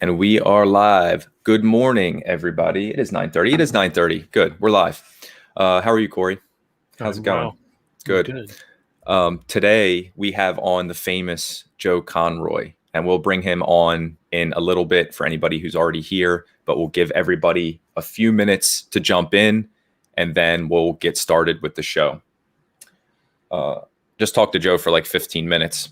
And we are live. Good morning, everybody. It is 9:30. It is 9:30. Good. We're live. How are you, Corey? How's it going? Wow. Good. Today, we have on the famous Joe Conroy, and we'll bring him on in a little bit for anybody who's already here, but we'll give everybody a few minutes to jump in, and then we'll get started with the show. Just talked to Joe for like 15 minutes.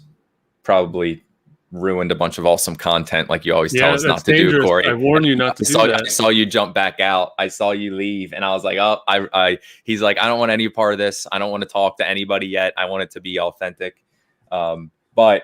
Probably ruined a bunch of awesome content like you always tell us not to do, Corey. I warn you not to do that. I saw you jump back out. I saw you leave, and I was like, oh, he's like, I don't want any part of this. I don't want to talk to anybody yet. I want it to be authentic. But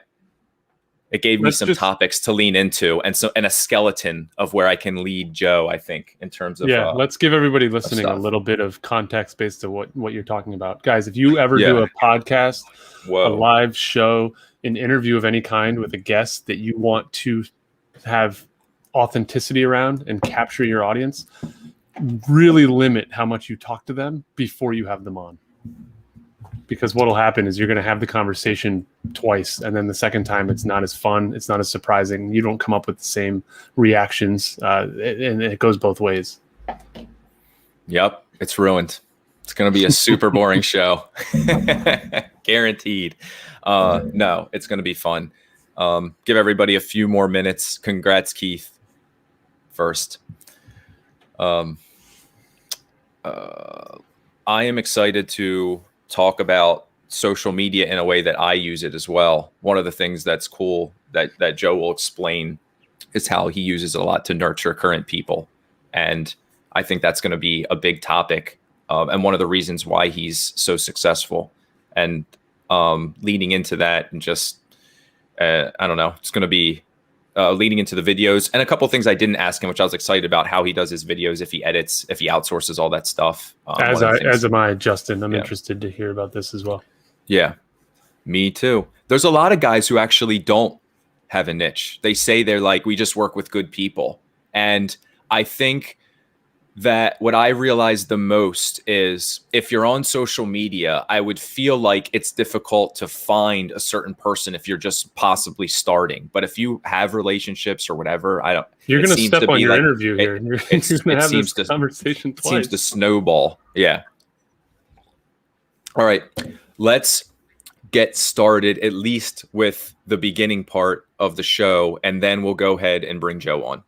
it gave me some topics to lean into and a skeleton of where I can lead Joe, I think, in terms of let's give everybody listening a little bit of context based on what you're talking about. Guys, if you ever do a podcast, a live show, an interview of any kind with a guest that you want to have authenticity around and capture your audience, really limit how much you talk to them before you have them on. Because what will happen is you're going to have the conversation twice, and then the second time it's not as fun, it's not as surprising. You don't come up with the same reactions, and it goes both ways. Yep, it's ruined. It's going to be a super boring show. Guaranteed. No, it's going to be fun. Give everybody a few more minutes. Congrats, Keith. First. I am excited to talk about social media in a way that I use it as well. One of the things that's cool that Joe will explain is how he uses it a lot to nurture current people. And I think that's going to be a big topic. And one of the reasons why he's so successful. And leading into that and just, I don't know, it's going to be leading into the videos and a couple of things I didn't ask him, which I was excited about, how he does his videos, if he edits, if he outsources all that stuff. As am I, Justin. I'm interested to hear about this as well. Yeah, me too. There's a lot of guys who actually don't have a niche. They say they're like, we just work with good people. And I think that what I realized the most is if you're on social media, I would feel like it's difficult to find a certain person if you're just possibly starting. But if you have relationships or whatever, you're going to step on your interview here. You're going to have this conversation twice. It seems to snowball. Yeah. All right. Let's get started at least with the beginning part of the show, and then we'll go ahead and bring Joe on.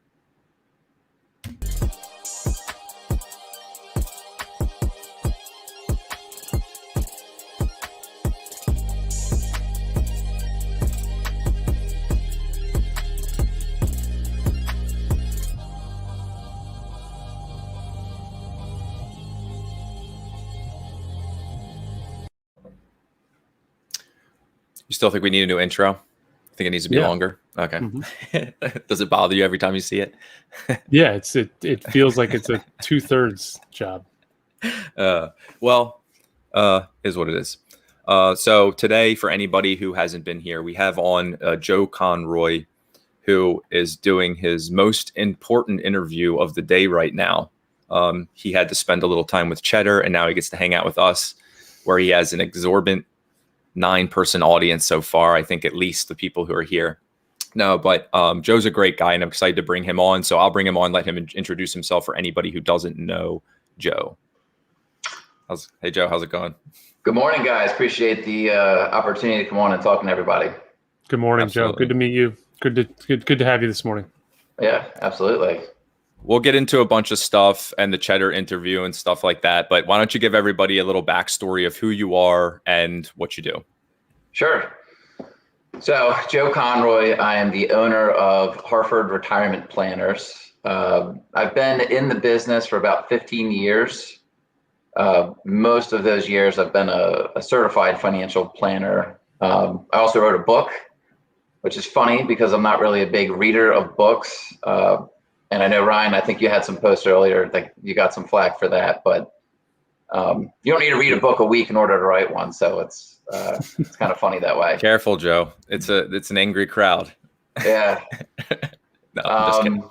You still think we need a new intro? I think it needs to be longer. Okay. Mm-hmm. Does it bother you every time you see it? Yeah, it feels like it's a 2/3 job. Is what it is. So today, for anybody who hasn't been here, we have on Joe Conroy, who is doing his most important interview of the day right now. He had to spend a little time with Cheddar, and now he gets to hang out with us, where he has an exorbitant 9-person audience so far. I think at least the people who are here. No, but Joe's a great guy, and I'm excited to bring him on. So I'll bring him on, let him introduce himself for anybody who doesn't know Joe. Hey, Joe, how's it going? Good morning, guys. Appreciate the opportunity to come on and talk to everybody. Good morning, absolutely. Joe. Good to meet you. Good to have you this morning. Yeah, absolutely. We'll get into a bunch of stuff and the Cheddar interview and stuff like that. But why don't you give everybody a little backstory of who you are and what you do? Sure. So Joe Conroy, I am the owner of Harford Retirement Planners. I've been in the business for about 15 years. Most of those years I've been a certified financial planner. I also wrote a book, which is funny because I'm not really a big reader of books. And I know, Ryan, I think you had some posts earlier that you got some flack for that, but you don't need to read a book a week in order to write one. So it's kind of funny that way. Careful, Joe. It's an angry crowd. Yeah. No, I'm just kidding.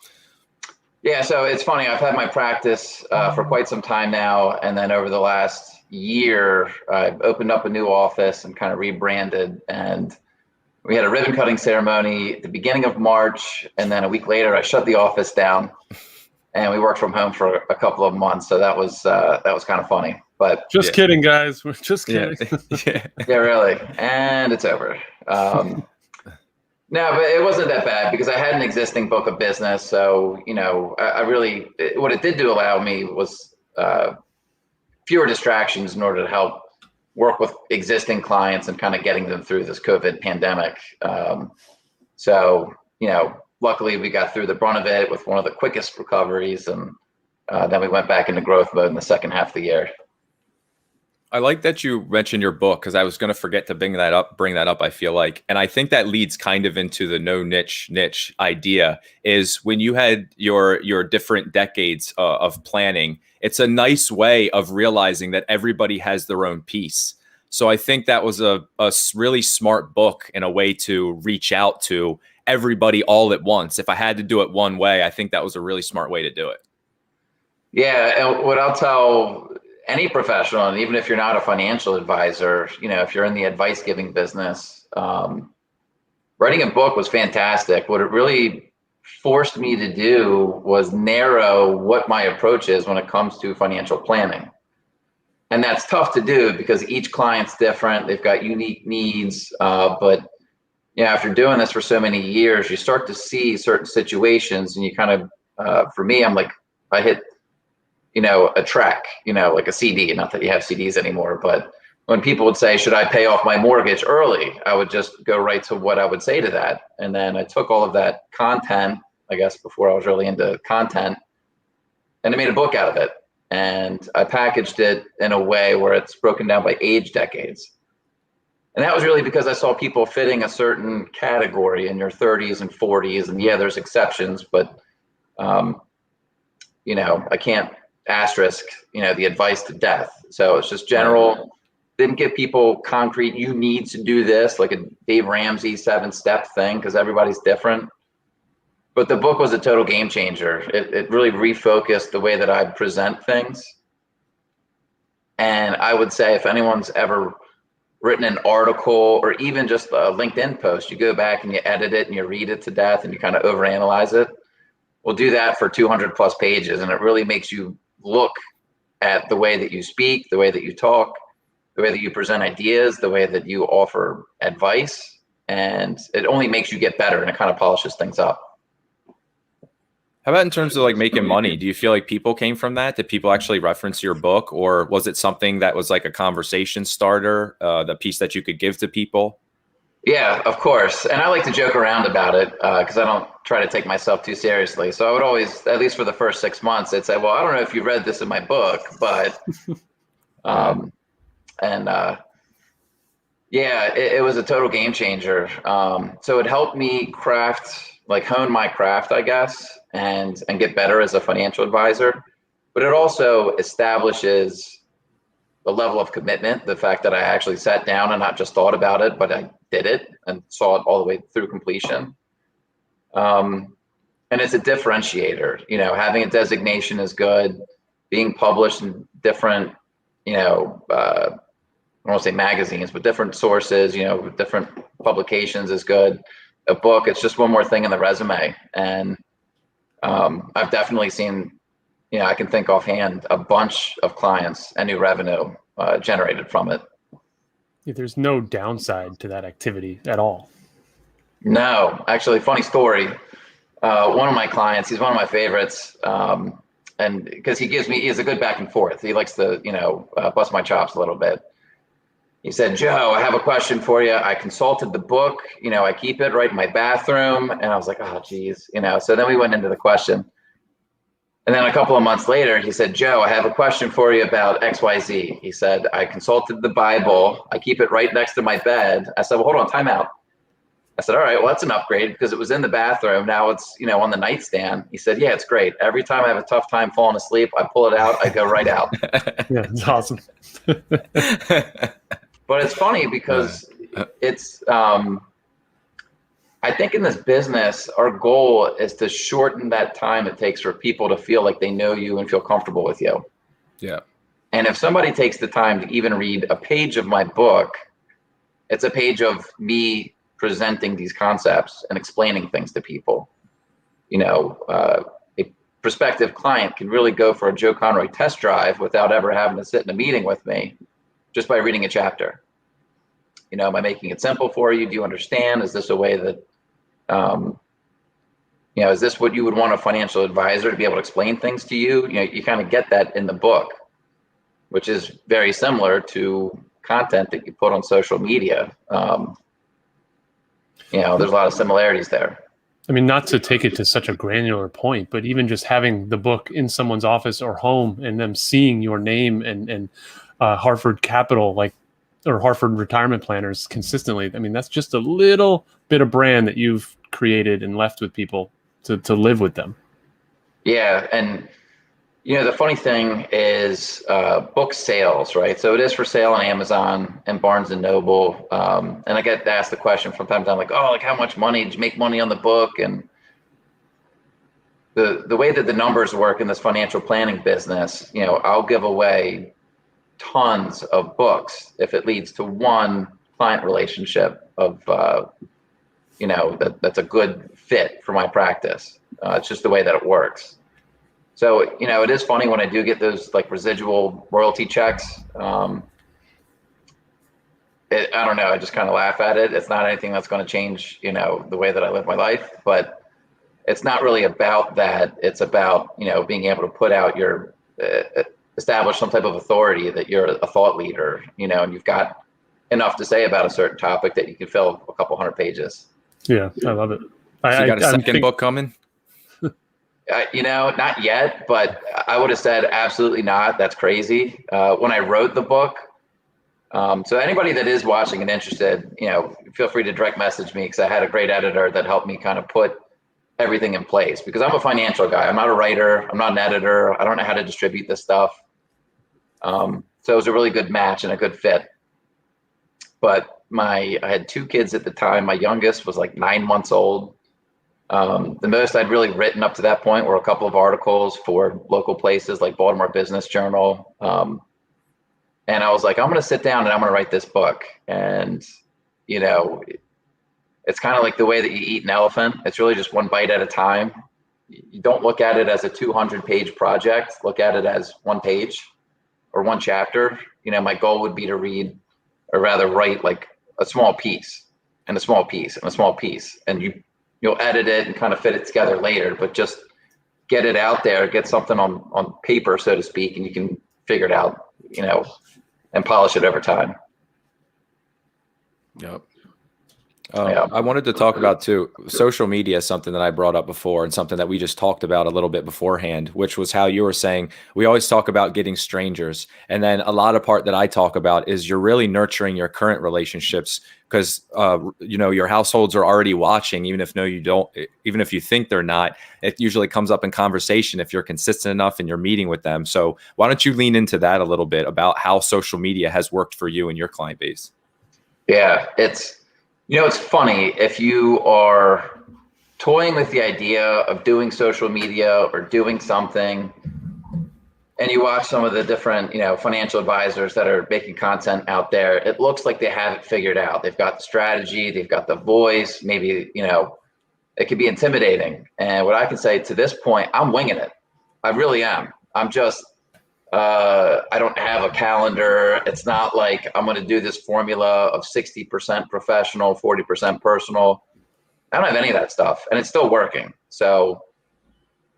Yeah, so it's funny. I've had my practice for quite some time now. And then over the last year, I've opened up a new office and kind of rebranded. And We had a ribbon cutting ceremony at the beginning of March, and then a week later, I shut the office down, and we worked from home for a couple of months. So that was kind of funny. But just kidding, guys. We're just kidding. Yeah, really. And it's over. No, but it wasn't that bad because I had an existing book of business. So, I really, what it did to allow me was fewer distractions in order to help work with existing clients and kind of getting them through this COVID pandemic. So, luckily we got through the brunt of it with one of the quickest recoveries, and then we went back into growth mode in the second half of the year. I like that you mentioned your book, because I was going to forget to bring that up, I feel like. And I think that leads kind of into the no niche idea, is when you had your different decades of planning, it's a nice way of realizing that everybody has their own piece. So I think that was a really smart book in a way to reach out to everybody all at once. If I had to do it one way, I think that was a really smart way to do it. Yeah. And what I'll tell any professional, and even if you're not a financial advisor, if you're in the advice giving business, writing a book was fantastic. What it really forced me to do was narrow what my approach is when it comes to financial planning. And that's tough to do because each client's different. They've got unique needs. But after doing this for so many years, you start to see certain situations, and you kind of, for me, I'm like, I hit a track, like a CD, not that you have CDs anymore, but when people would say, should I pay off my mortgage early? I would just go right to what I would say to that. And then I took all of that content, I guess, before I was really into content, and I made a book out of it. And I packaged it in a way where it's broken down by age decades. And that was really because I saw people fitting a certain category in your 30s and 40s. And yeah, there's exceptions, but, I can't asterisk, the advice to death. So it's just general, didn't give people concrete, you need to do this, like a Dave Ramsey 7-step thing, because everybody's different. But the book was a total game changer. It really refocused the way that I present things. And I would say if anyone's ever written an article or even just a LinkedIn post, you go back and you edit it and you read it to death and you kind of overanalyze it. We'll do that for 200 plus pages. And it really makes you look at the way that you speak, the way that you talk, the way that you present ideas, the way that you offer advice. And it only makes you get better, and it kind of polishes things up. How about in terms of like making money? Do you feel like people came from that? Did people actually reference your book, or was it something that was like a conversation starter, the piece that you could give to people? Yeah, of course. And I like to joke around about it because I don't try to take myself too seriously. So I would always, at least for the first 6 months, I'd say, well, I don't know if you read this in my book, but, it was a total game changer. So it helped me hone my craft, I guess, and get better as a financial advisor. But it also establishes the level of commitment, the fact that I actually sat down and not just thought about it, but I did it and saw it all the way through completion. And it's a differentiator, having a designation is good. Being published in different, I don't want to say magazines, but different sources, different publications is good. A book, it's just one more thing in the resume. And I've definitely seen, I can think offhand, a bunch of clients and new revenue generated from it. There's no downside to that activity at all. No, actually, funny story. One of my clients, he's one of my favorites. And because he has a good back and forth. He likes to, bust my chops a little bit. He said, Joe, I have a question for you. I consulted the book, I keep it right in my bathroom. And I was like, oh, geez, so then we went into the question. And then a couple of months later, he said, Joe, I have a question for you about XYZ. He said, I consulted the Bible. I keep it right next to my bed. I said, well, hold on, time out. I said, all right, well, that's an upgrade because it was in the bathroom. Now it's, on the nightstand. He said, yeah, it's great. Every time I have a tough time falling asleep, I pull it out. I go right out. Yeah, it's awesome. But it's funny because it's, I think in this business, our goal is to shorten that time it takes for people to feel like they know you and feel comfortable with you. Yeah. And if somebody takes the time to even read a page of my book, it's a page of me presenting these concepts and explaining things to people. A prospective client can really go for a Joe Conroy test drive without ever having to sit in a meeting with me, just by reading a chapter. Am I making it simple for you? Do you understand? Is this a way that, is this what you would want a financial advisor to be able to explain things to you? You kind of get that in the book, which is very similar to content that you put on social media. There's a lot of similarities there. I mean, not to take it to such a granular point, but even just having the book in someone's office or home and them seeing your name and Harford Capital, or Harford Retirement Planners consistently. I mean, that's just a little bit of brand that you've created and left with people to live with them. Yeah. And, the funny thing is book sales, right? So it is for sale on Amazon and Barnes and Noble. And I get asked the question from time to time, how much money did you make money on the book? And the way that the numbers work in this financial planning business, I'll give away tons of books if it leads to one client relationship of, that's a good fit for my practice. It's just the way that it works. So, it is funny when I do get those residual royalty checks. I don't know. I just kind of laugh at it. It's not anything that's going to change, the way that I live my life, but it's not really about that. It's about, being able to put out establish some type of authority that you're a thought leader, and you've got enough to say about a certain topic that you can fill a couple hundred pages. Yeah, I love it. So you got a second book coming? Not yet, but I would have said absolutely not. That's crazy. When I wrote the book, so anybody that is watching and interested, feel free to direct message me, because I had a great editor that helped me kind of put everything in place, because I'm a financial guy. I'm not a writer. I'm not an editor. I don't know how to distribute this stuff. So it was a really good match and a good fit. But I had 2 kids at the time. My youngest was 9 months old. The most I'd really written up to that point were a couple of articles for local places like Baltimore Business Journal. And I was like, I'm going to sit down and I'm going to write this book. And, it's kind of like the way that you eat an elephant. It's really just one bite at a time. You don't look at it as a 200-page project. Look at it as one page or one chapter. My goal would be to read, or rather write, a small piece and a small piece and a small piece. And you'll edit it and kind of fit it together later, but just get it out there, get something on paper, so to speak, and you can figure it out, and polish it over time. Yep. I wanted to talk about too, social media is something that I brought up before, and something that we just talked about a little bit beforehand, which was how you were saying we always talk about getting strangers. And then a lot of part that I talk about is you're really nurturing your current relationships, because, your households are already watching, even if you think they're not. It usually comes up in conversation if you're consistent enough and you're meeting with them. So why don't you lean into that a little bit about how social media has worked for you and your client base? Yeah, it's funny, if you are toying with the idea of doing social media or doing something, and you watch some of the different, financial advisors that are making content out there, it looks like they have it figured out. They've got the strategy, they've got the voice, maybe, it can be intimidating. And what I can say to this point, I'm winging it. I really am. I'm just, I don't have a calendar. It's not like I'm going to do this formula of 60% professional, 40% personal. I don't have any of that stuff, and it's still working. So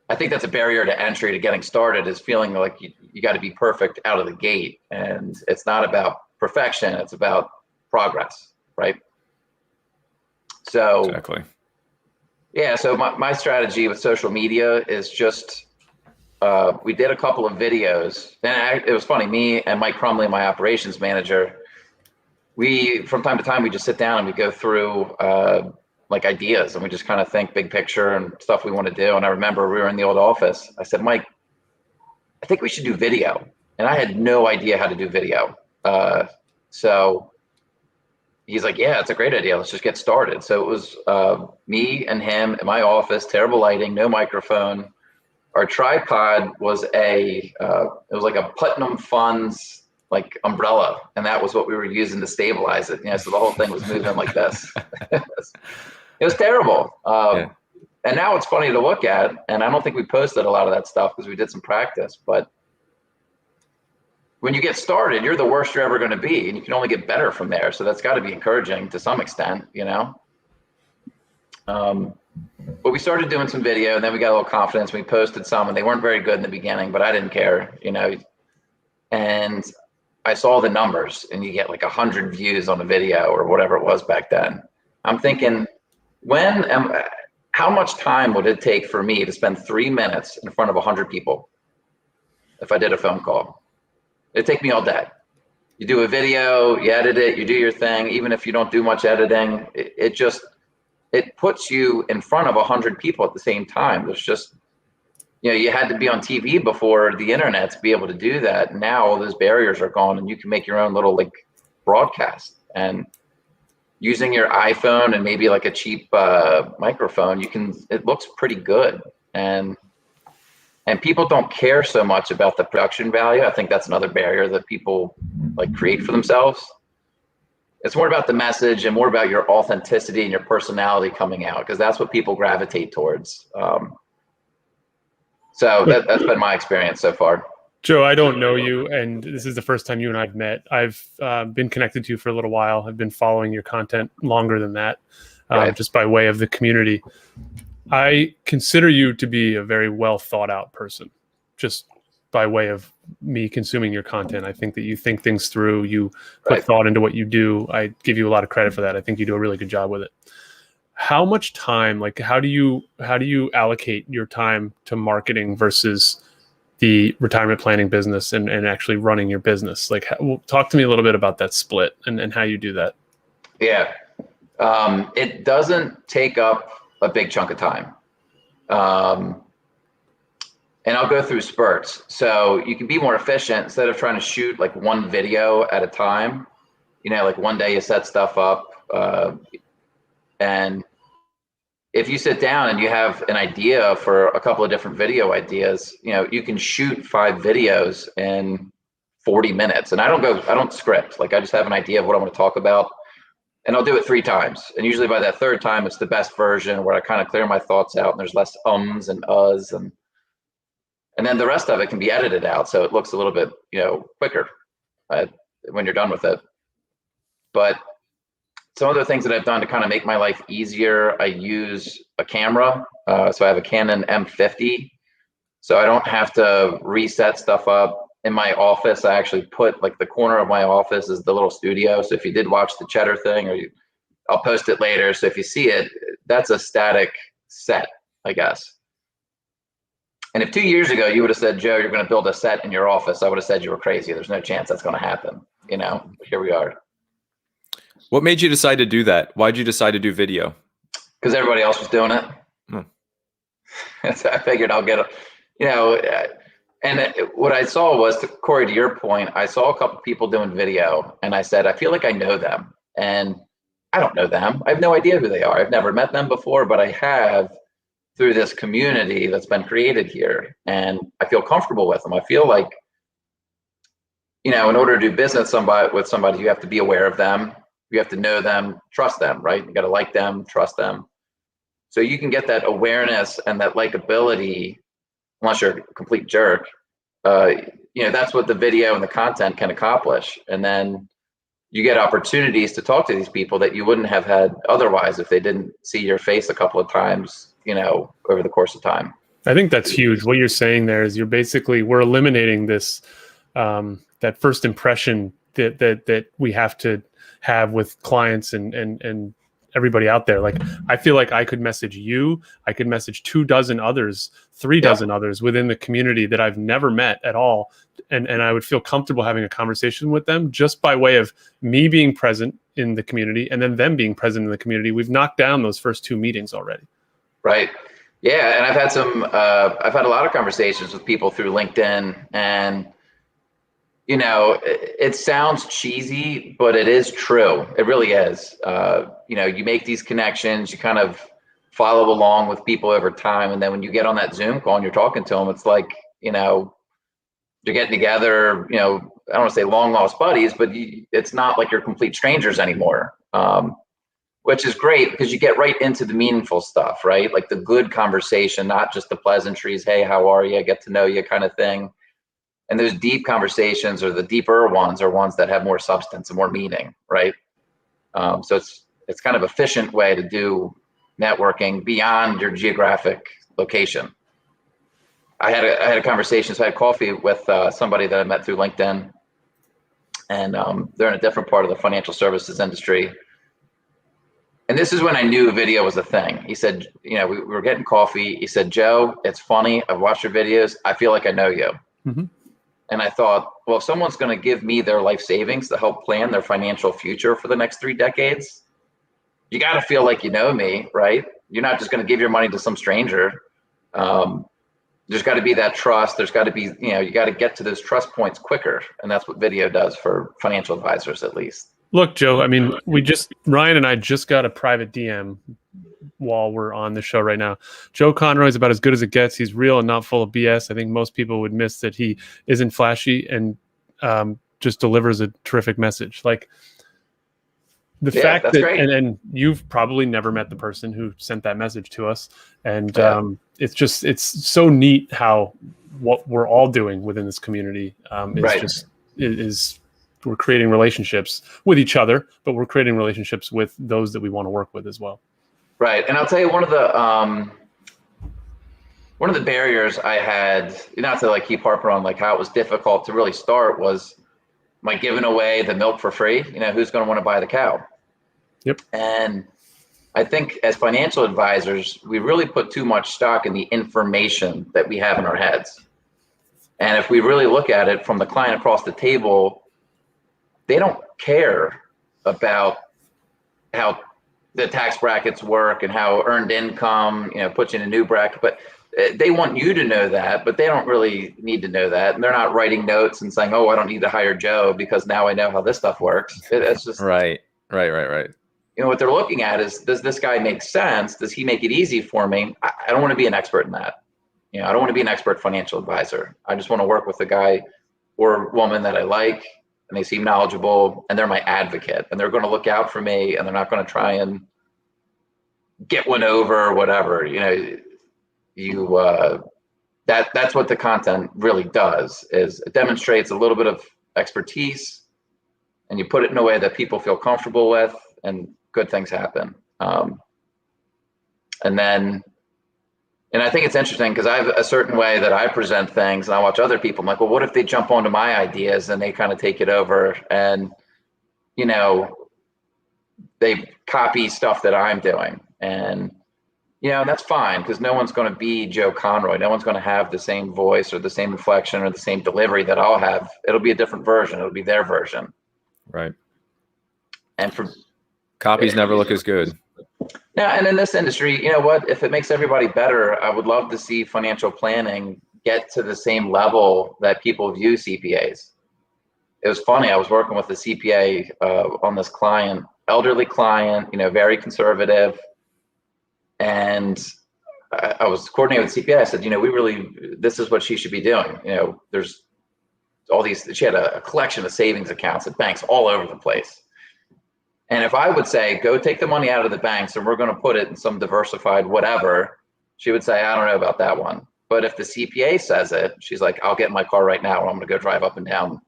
I think that's a barrier to entry to getting started, is feeling like you got to be perfect out of the gate. And it's not about perfection. It's about progress, right? So exactly. Yeah. So my strategy with social media is just, we did a couple of videos, and it was funny, me and Mike Crumley, my operations manager, from time to time, we just sit down and we go through ideas, and we just kind of think big picture and stuff we want to do. And I remember we were in the old office. I said, Mike, I think we should do video. And I had no idea how to do video. So he's like, yeah, it's a great idea. Let's just get started. So it was me and him in my office, terrible lighting, no microphone. Our tripod was it was like a Putnam Funds like umbrella, and that was what we were using to stabilize it. So the whole thing was moving like this. It was terrible. And now it's funny to look at, and I don't think we posted a lot of that stuff because we did some practice, but when you get started, you're the worst you're ever going to be, and you can only get better from there. So that's got to be encouraging to some extent, But we started doing some video, and then we got a little confidence. We posted some, and they weren't very good in the beginning, but I didn't care, And I saw the numbers, and you get like 100 views on a video or whatever it was back then. I'm thinking, how much time would it take for me to spend 3 minutes in front of 100 people if I did a phone call? It'd take me all day. You do a video, you edit it, you do your thing. Even if you don't do much editing, it puts you in front of 100 people at the same time. There's just, you had to be on TV before the internet to be able to do that. Now all those barriers are gone, and you can make your own little broadcast. And using your iPhone and maybe like a cheap microphone, it looks pretty good. And people don't care so much about the production value. I think that's another barrier that people create for themselves. It's more about the message and more about your authenticity and your personality coming out, because that's what people gravitate towards. So that's been my experience so far. Joe, I don't know you, and this is the first time you and I've met. I've been connected to you for a little while. I've been following your content longer than that, just by way of the community. I consider you to be a very well thought out person, just by way of me consuming your content. I think that you think things through, you put thought into what you do. I give you a lot of credit for that. I think you do a really good job with it. How much time, how do you allocate your time to marketing versus the retirement planning business and actually running your business? Talk to me a little bit about that split and how you do that. Yeah. It doesn't take up a big chunk of time. And I'll go through spurts. So you can be more efficient instead of trying to shoot one video at a time. One day you set stuff up, and if you sit down and you have an idea for a couple of different video ideas, you can shoot 5 videos in 40 minutes. And I don't script. I just have an idea of what I want to talk about, and I'll do it 3 times. And usually by that 3rd time, it's the best version where I kind of clear my thoughts out and there's less ums and uhs, and then the rest of it can be edited out, so it looks a little bit, quicker when you're done with it. But some other things that I've done to kind of make my life easier, I use a camera. So I have a Canon M50, so I don't have to reset stuff up. In my office, I actually put the corner of my office is the little studio. So if you did watch the Cheddar thing, I'll post it later. So if you see it, that's a static set, I guess. And if 2 years ago you would have said, Joe, you're going to build a set in your office, I would have said you were crazy. There's no chance that's going to happen. Here we are. What made you decide to do that? Why'd you decide to do video? Because everybody else was doing it. So I figured I'll get and what I saw was, Corey, to your point, I saw a couple people doing video, and I said, I feel like I know them, and I don't know them. I have no idea who they are. I've never met them before, but I have through this community that's been created here, and I feel comfortable with them. I feel like, in order to do business with somebody, you have to be aware of them. You have to know them, trust them, right? You got to like them, trust them. So you can get that awareness and that likability, unless you're a complete jerk. That's what the video and the content can accomplish. And then you get opportunities to talk to these people that you wouldn't have had otherwise if they didn't see your face a couple of times, over the course of time. I think that's huge. What you're saying there is we're eliminating this, that first impression that we have to have with clients and everybody out there. I feel like I could message you, I could message 24 others, 3 dozen others within the community that I've never met at all. And I would feel comfortable having a conversation with them just by way of me being present in the community and then them being present in the community. We've knocked down those first 2 meetings already. Right. Yeah. And I've had a lot of conversations with people through LinkedIn, and it sounds cheesy, but it is true. It really is. You make these connections, you kind of follow along with people over time. And then when you get on that Zoom call and you're talking to them, it's like, you're getting together, I don't want to say long lost buddies, but it's not like you're complete strangers anymore. Which is great because you get right into the meaningful stuff, right? Like the good conversation, not just the pleasantries. Hey, how are you? Get to know you kind of thing. And those deep conversations, or the deeper ones, are ones that have more substance and more meaning, right? So it's kind of efficient way to do networking beyond your geographic location. I had a conversation, so I had coffee with somebody that I met through LinkedIn, and they're in a different part of the financial services industry. And this is when I knew video was a thing. He said, we were getting coffee. He said, Joe, it's funny. I've watched your videos. I feel like I know you. Mm-hmm. And I thought, well, if someone's going to give me their life savings to help plan their financial future for the next 3 decades, you got to feel like you know me, right? You're not just going to give your money to some stranger. There's got to be that trust. There's got to be, you got to get to those trust points quicker. And that's what video does for financial advisors, at least. Look, Joe, I mean, Ryan and I just got a private DM while we're on the show right now. Joe Conroy is about as good as it gets. He's real and not full of BS. I think most people would miss that he isn't flashy and just delivers a terrific message. Like the fact that, and you've probably never met the person who sent that message to us. And it's so neat how what we're all doing within this community is we're creating relationships with each other, but we're creating relationships with those that we want to work with as well. Right. And I'll tell you, one of the barriers I had, not to keep harping on how it was difficult to really start, was my giving away the milk for free. Who's going to want to buy the cow? Yep. And I think as financial advisors, we really put too much stock in the information that we have in our heads. And if we really look at it from the client across the table, they don't care about how the tax brackets work and how earned income, puts you in a new bracket. But they want you to know that, but they don't really need to know that. And they're not writing notes and saying, oh, I don't need to hire Joe because now I know how this stuff works. It's just right. What they're looking at is, does this guy make sense? Does he make it easy for me? I don't want to be an expert in that. I don't want to be an expert financial advisor. I just want to work with a guy or woman that I like, and they seem knowledgeable, and they're my advocate, and they're going to look out for me, and they're not going to try and get one over or whatever. That's what the content really does, is it demonstrates a little bit of expertise, and you put it in a way that people feel comfortable with, and good things happen. And I think it's interesting because I have a certain way that I present things, and I watch other people. I'm like, well, what if they jump onto my ideas and they kind of take it over, and they copy stuff that I'm doing, and that's fine, because no one's going to be Joe Conroy. No one's going to have the same voice or the same inflection or the same delivery that I'll have. It'll be a different version. It'll be their version. Right. And for copies never look as good. Yeah, and in this industry, if it makes everybody better, I would love to see financial planning get to the same level that people view CPAs. It was funny. I was working with a CPA on this client, elderly client, very conservative. And I was coordinating with CPA. I said, this is what she should be doing. There's all these, she had a collection of savings accounts at banks all over the place. And if I would say, go take the money out of the banks and we're going to put it in some diversified whatever, she would say, I don't know about that one. But if the CPA says it, she's like, I'll get in my car right now and I'm going to go drive up and down.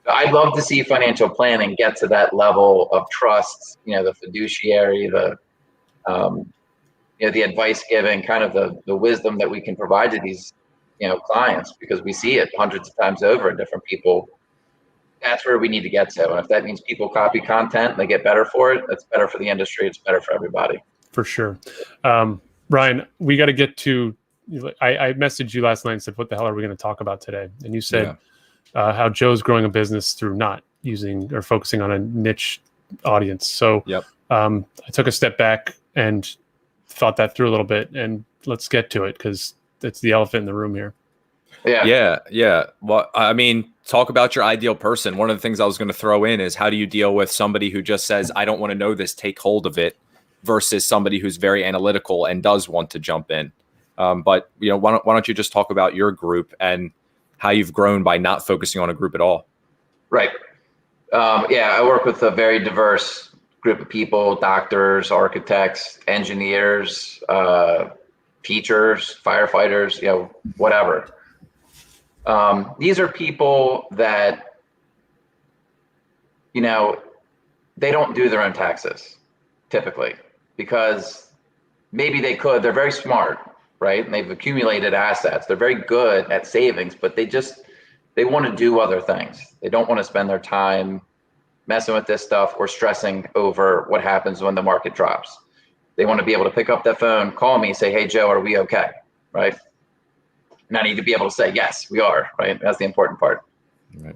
I'd love to see financial planning get to that level of trust, the fiduciary, the advice giving, kind of the wisdom that we can provide to these, clients, because we see it hundreds of times over in different people. That's where we need to get to. And if that means people copy content and they get better for it, that's better for the industry. It's better for everybody. For sure. Ryan, we got to get to, I messaged you last night and said, what the hell are we going to talk about today? And you said how Joe's growing a business through not using or focusing on a niche audience. So I took a step back and thought that through a little bit, and let's get to it, because it's the elephant in the room here. Yeah. Well, I mean, talk about your ideal person. One of the things I was going to throw in is, how do you deal with somebody who just says, I don't want to know this, take hold of it, versus somebody who's very analytical and does want to jump in. But why don't you just talk about your group and how you've grown by not focusing on a group at all. Right. I work with a very diverse group of people: doctors, architects, engineers, teachers, firefighters, whatever. These are people that, they don't do their own taxes typically, because maybe they could. They're very smart, right? And they've accumulated assets. They're very good at savings, but they want to do other things. They don't want to spend their time messing with this stuff or stressing over what happens when the market drops. They want to be able to pick up that phone, call me, say, "Hey, Joe, are we okay?" Right? And I need to be able to say, "Yes, we are." Right? That's the important part. Right.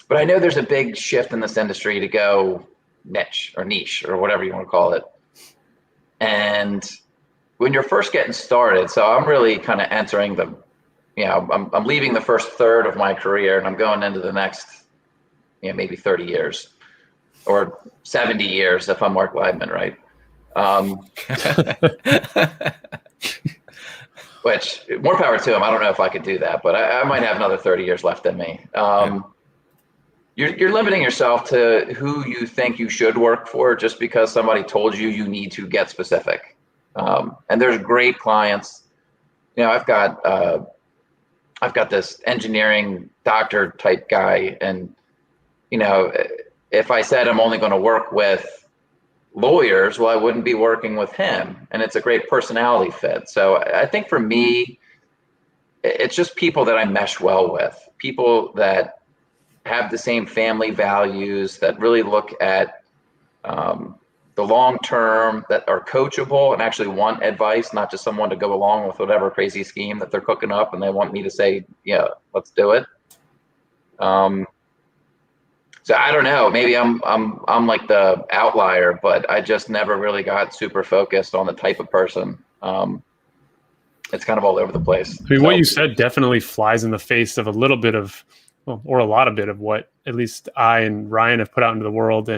But I know there's a big shift in this industry to go niche or whatever you want to call it. And when you're first getting started, so I'm really kind of entering I'm leaving the first third of my career, and I'm going into the next, maybe 30 years or 70 years if I'm Mark Weidman, right? Which, more power to him. I don't know if I could do that, but I might have another 30 years left in me. You're limiting yourself to who you think you should work for just because somebody told you need to get specific. And there's great clients. I've got this engineering doctor type guy, and if I said I'm only going to work with lawyers, well, I wouldn't be working with him, and it's a great personality fit. So I think for me, it's just people that I mesh well with, people that have the same family values, that really look at the long term, that are coachable and actually want advice, not just someone to go along with whatever crazy scheme that they're cooking up and they want me to say, "Yeah, let's do it." So I don't know, maybe I'm like the outlier, but I just never really got super focused on the type of person. It's kind of all over the place. I mean, what you said definitely flies in the face of a little bit of, or a lot of bit of what at least I and Ryan have put out into the world.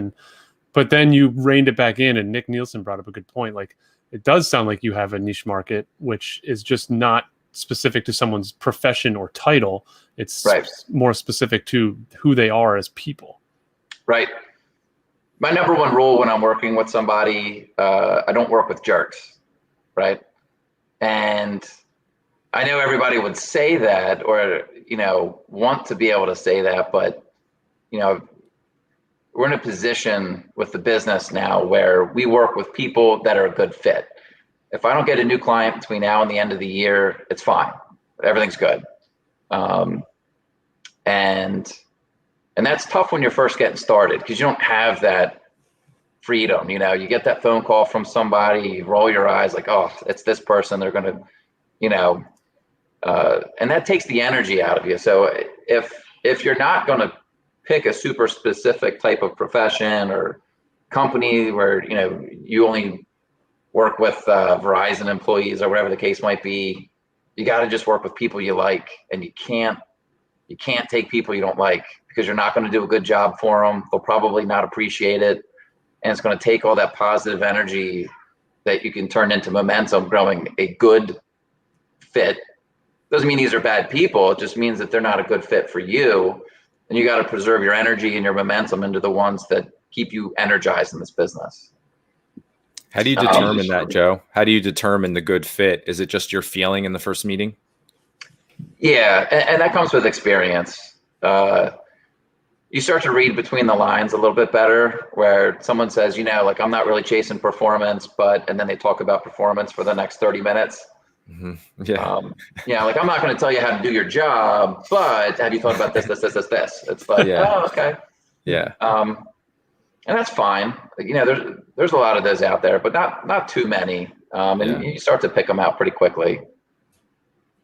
But then you reined it back in, and Nick Nielsen brought up a good point. Like, it does sound like you have a niche market, which is just not specific to someone's profession or title. It's more specific to who they are as people. Right. My number one rule when I'm working with somebody, I don't work with jerks, right? And I know everybody would say that, or, want to be able to say that, but, we're in a position with the business now where we work with people that are a good fit. If I don't get a new client between now and the end of the year, it's fine. Everything's good. And that's tough when you're first getting started, because you don't have that freedom. You get that phone call from somebody, you roll your eyes like, "Oh, it's this person. They're going to, and that takes the energy out of you. So if you're not going to pick a super specific type of profession or company where, you only work with Verizon employees or whatever the case might be, you got to just work with people you like, and you can't take people you don't like, because you're not going to do a good job for them. They'll probably not appreciate it. And it's going to take all that positive energy that you can turn into momentum, growing a good fit. Doesn't mean these are bad people. It just means that they're not a good fit for you. And you got to preserve your energy and your momentum into the ones that keep you energized in this business. How do you determine that, Joe? How do you determine the good fit? Is it just your feeling in the first meeting? Yeah, and that comes with experience. You start to read between the lines a little bit better, where someone says, like, "I'm not really chasing performance," and then they talk about performance for the next 30 minutes. Mm-hmm. Yeah. Like, "I'm not going to tell you how to do your job, but have you thought about this? It's like, Oh, okay. Yeah. And that's fine. There's a lot of those out there, but not too many. And you start to pick them out pretty quickly.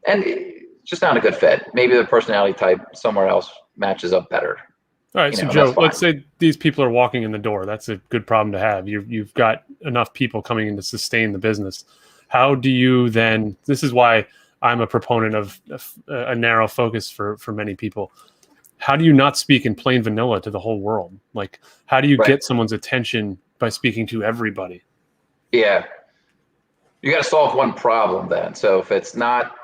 And it's just not a good fit. Maybe the personality type somewhere else matches up better. All right, so Joe, let's say these people are walking in the door. That's a good problem to have. You've got enough people coming in to sustain the business. How do you then? This is why I'm a proponent of a narrow focus for many people. How do you not speak in plain vanilla to the whole world? Like, how do you get someone's attention by speaking to everybody? Yeah, you got to solve one problem then. So if it's not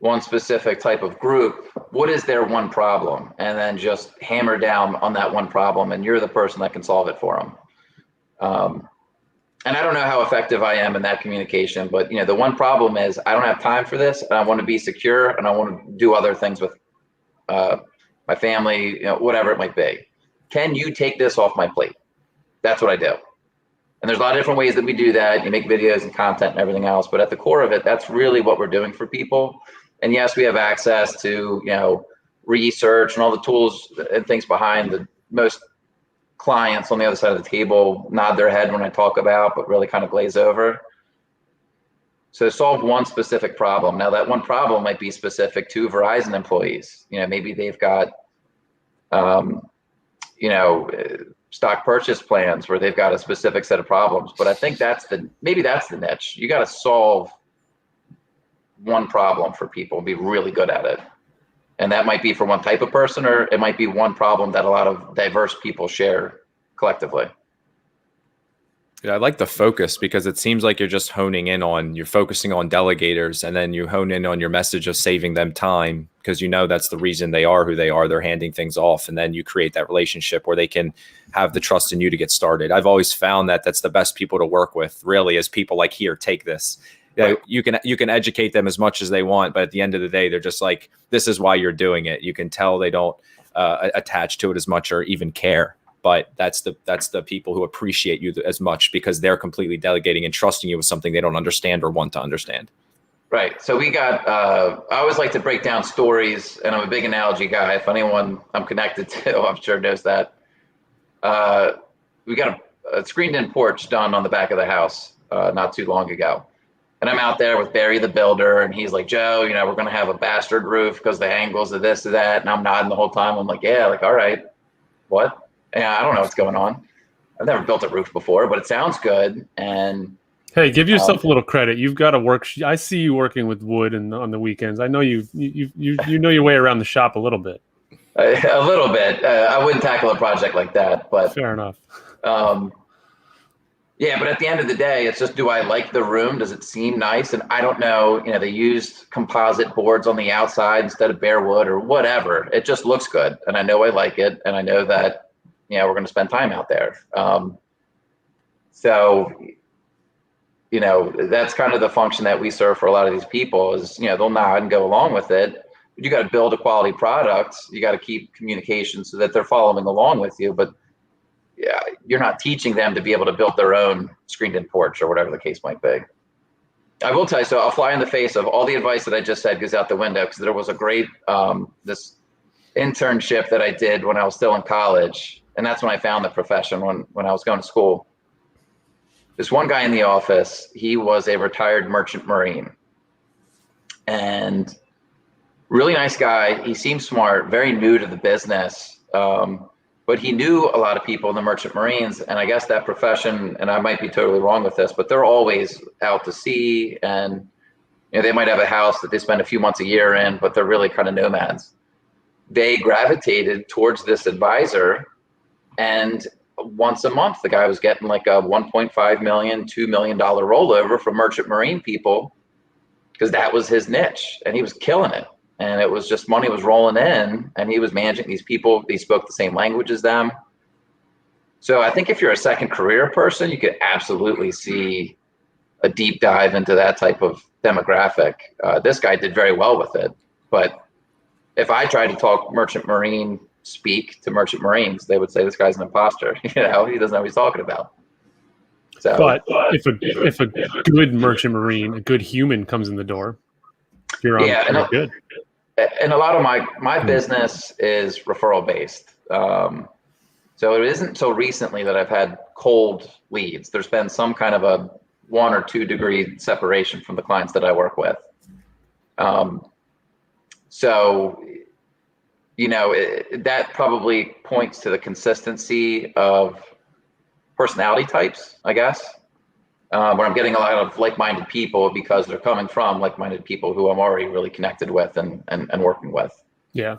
one specific type of group, what is their one problem? And then just hammer down on that one problem, and you're the person that can solve it for them. And I don't know how effective I am in that communication, but the one problem is I don't have time for this, and I want to be secure, and I want to do other things with my family, whatever it might be. Can you take this off my plate? That's what I do. And there's a lot of different ways that we do that. You make videos and content and everything else, but at the core of it, that's really what we're doing for people. And yes, we have access to, research and all the tools and things behind the most clients on the other side of the table nod their head when I talk about, but really kind of glaze over. So solve one specific problem. Now that one problem might be specific to Verizon employees. Maybe they've got, stock purchase plans where they've got a specific set of problems. But I think maybe that's the niche. You got to solve one problem for people, be really good at it. And that might be for one type of person, or it might be one problem that a lot of diverse people share collectively. Yeah, I like the focus, because it seems like you're just you're focusing on delegators, and then you hone in on your message of saving them time, because that's the reason they are who they are. They're handing things off, and then you create that relationship where they can have the trust in you to get started. I've always found that that's the best people to work with, really, is people like, here, take this. Right. You can educate them as much as they want, but at the end of the day, they're just like, this is why you're doing it. You can tell they don't attach to it as much or even care. But that's the people who appreciate you as much, because they're completely delegating and trusting you with something they don't understand or want to understand. Right. So we got, I always like to break down stories, and I'm a big analogy guy. If anyone I'm connected to, I'm sure knows that. We got a screened-in porch done on the back of the house not too long ago. And I'm out there with Barry the builder, and he's like, Joe, we're going to have a bastard roof because the angles of this or that. And I'm nodding the whole time. I'm like, yeah, all right. What? Yeah, I don't know what's going on. I've never built a roof before, but it sounds good. And hey, give yourself a little credit. You've got to work. I see you working with wood on the weekends. I know you know your way around the shop a little bit. A little bit. I wouldn't tackle a project like that, but fair enough. Yeah, but at the end of the day, it's just, do I like the room? Does it seem nice? And I don't know, they used composite boards on the outside instead of bare wood or whatever. It just looks good. And I know I like it. And I know that, we're going to spend time out there. So, that's kind of the function that we serve for a lot of these people is, they'll nod and go along with it. But you got to build a quality product. You got to keep communication so that they're following along with you. But yeah, you're not teaching them to be able to build their own screened-in porch or whatever the case might be. I will tell you, so I'll fly in the face of all the advice that I just said goes out the window, because there was a great this internship that I did when I was still in college, and that's when I found the profession when I was going to school. This one guy in the office, he was a retired merchant Marine, and really nice guy. He seemed smart, very new to the business. But he knew a lot of people in the Merchant Marines, and I guess that profession, and I might be totally wrong with this, but they're always out to sea, and they might have a house that they spend a few months a year in, but they're really kind of nomads. They gravitated towards this advisor, and once a month, the guy was getting like a $1.5 million, $2 million rollover from Merchant Marine people, because that was his niche, and he was killing it. And it was just money was rolling in, and he was managing these people. They spoke the same language as them. So I think if you're a second career person, you could absolutely see a deep dive into that type of demographic. This guy did very well with it. But if I tried to talk Merchant Marine speak to Merchant Marines, they would say this guy's an imposter. He doesn't know what he's talking about. So, but if a good Merchant Marine, a good human comes in the door, you're on good. And a lot of my business is referral based. So it isn't until recently that I've had cold leads. There's been some kind of a 1 or 2 degree separation from the clients that I work with. So, that probably points to the consistency of personality types, I guess. Where I'm getting a lot of like-minded people because they're coming from like-minded people who I'm already really connected with and working with. Yeah.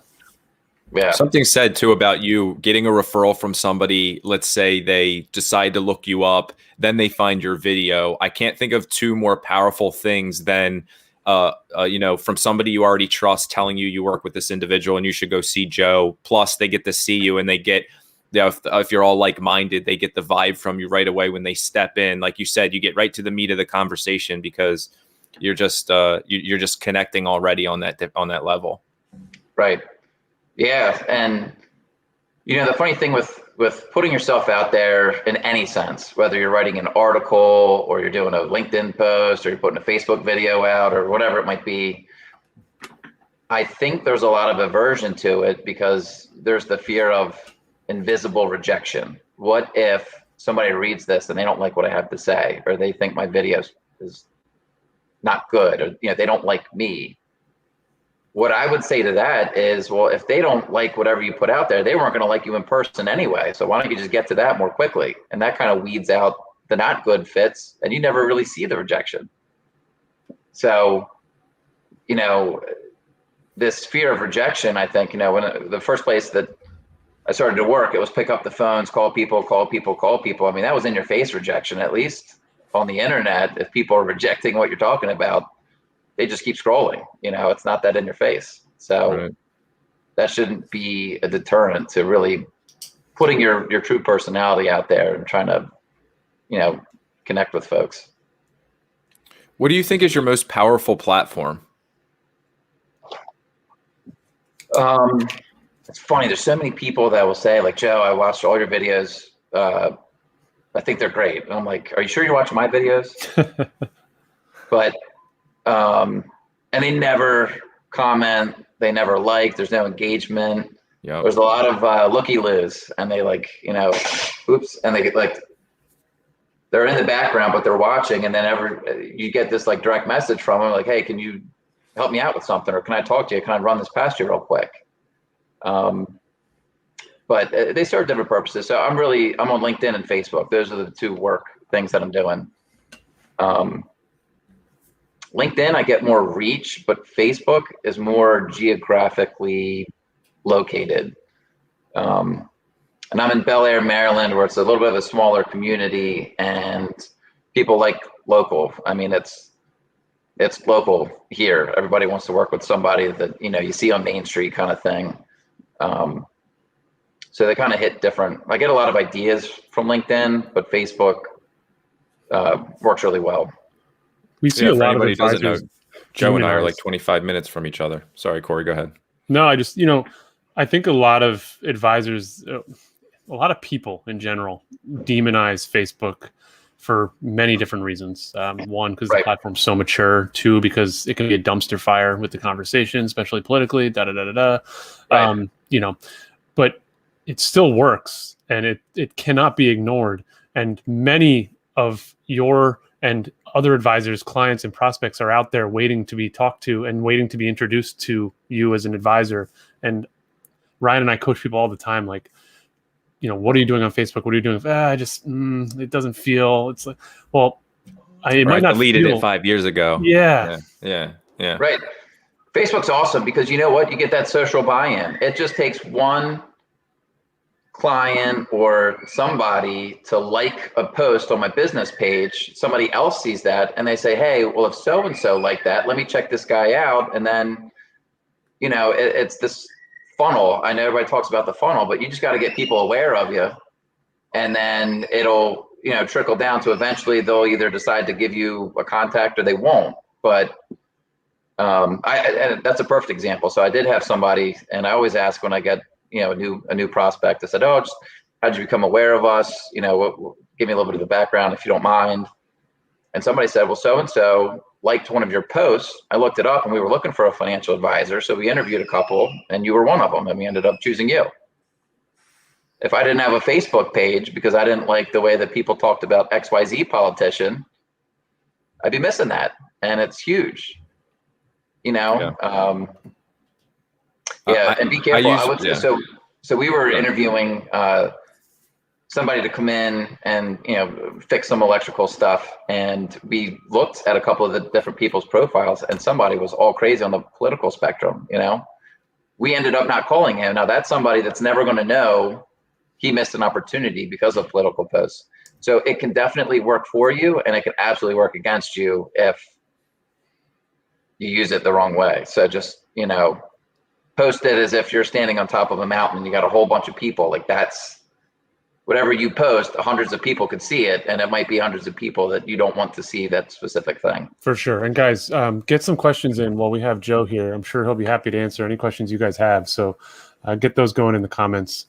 Yeah. Something said too about you getting a referral from somebody. Let's say they decide to look you up, then they find your video. I can't think of 2 more powerful things than from somebody you already trust telling you work with this individual and you should go see Joe. Plus they get to see you and they get, if you're all like-minded, they get the vibe from you right away when they step in. Like you said, you get right to the meat of the conversation because you're just connecting already on that level. Right. Yeah. And, the funny thing with putting yourself out there in any sense, whether you're writing an article or you're doing a LinkedIn post or you're putting a Facebook video out or whatever it might be, I think there's a lot of aversion to it because there's the fear of invisible rejection. What if somebody reads this and they don't like what I have to say, or they think my video is not good, or they don't like me? What I would say to that is, well, if they don't like whatever you put out there, they weren't going to like you in person anyway. So why don't you just get to that more quickly? And that kind of weeds out the not good fits, and you never really see the rejection. So, this fear of rejection, I think, when the first place that I started to work, it was pick up the phones, call people. I mean, that was in your face rejection. At least on the internet, if people are rejecting what you're talking about, they just keep scrolling. It's not that in your face. So That shouldn't be a deterrent to really putting your true personality out there and trying to, connect with folks. What do you think is your most powerful platform? It's funny. There's so many people that will say, like, Joe, I watched all your videos. I think they're great. And I'm like, are you sure you're watching my videos? But and they never comment, they never like, there's no engagement. Yep. There's a lot of looky-loos, and they oops, and they get they're in the background, but they're watching, and then you get this direct message from them, like, hey, can you help me out with something, or can I talk to you? Can I run this past you real quick? But they serve different purposes. So I'm on LinkedIn and Facebook. Those are the two work things that I'm doing. LinkedIn, I get more reach, but Facebook is more geographically located. And I'm in Bel Air, Maryland, where it's a little bit of a smaller community, and people like local. I mean, it's local here. Everybody wants to work with somebody that, you see on Main Street kind of thing. So they kind of hit different. I get a lot of ideas from LinkedIn, but Facebook works really well. We see a lot of advisors. Doesn't know, Joe and I are like 25 minutes from each other. Sorry, Corey, go ahead. No, I think a lot of advisors, a lot of people in general demonize Facebook for many different reasons. One, because the platform's so mature. Two, because it can be a dumpster fire with the conversation, especially politically, but it still works, and it cannot be ignored. And many of your and other advisors, clients, and prospects are out there waiting to be talked to and waiting to be introduced to you as an advisor. And Ryan and I coach people all the time, like, what are you doing on Facebook? What are you doing? It doesn't feel. It's like, well, I might not deleted it 5 years ago. Yeah. Right. Facebook's awesome because you know what? You get that social buy-in. It just takes one client or somebody to like a post on my business page. Somebody else sees that and they say, hey, well, if so-and-so like that, let me check this guy out. And then, it's this funnel. I know everybody talks about the funnel, but you just got to get people aware of you. And then it'll, trickle down to eventually they'll either decide to give you a contact or they won't. But and that's a perfect example. So I did have somebody, and I always ask when I get, a new prospect, I said, oh, how'd you become aware of us? Give me a little bit of the background if you don't mind. And somebody said, well, so-and-so liked one of your posts. I looked it up and we were looking for a financial advisor. So we interviewed a couple and you were one of them, and we ended up choosing you. If I didn't have a Facebook page because I didn't like the way that people talked about XYZ politician, I'd be missing that. And it's huge, and be careful. So we were interviewing somebody to come in and fix some electrical stuff, and we looked at a couple of the different people's profiles, and somebody was all crazy on the political spectrum. We ended up not calling him. Now that's somebody that's never going to know he missed an opportunity because of political posts. So it can definitely work for you, and it can absolutely work against you if you use it the wrong way. So just, post it as if you're standing on top of a mountain and you got a whole bunch of people. Like that's whatever you post, hundreds of people could see it, and it might be hundreds of people that you don't want to see that specific thing. For sure. And guys, get some questions in while we have Joe here. I'm sure he'll be happy to answer any questions you guys have. So get those going in the comments.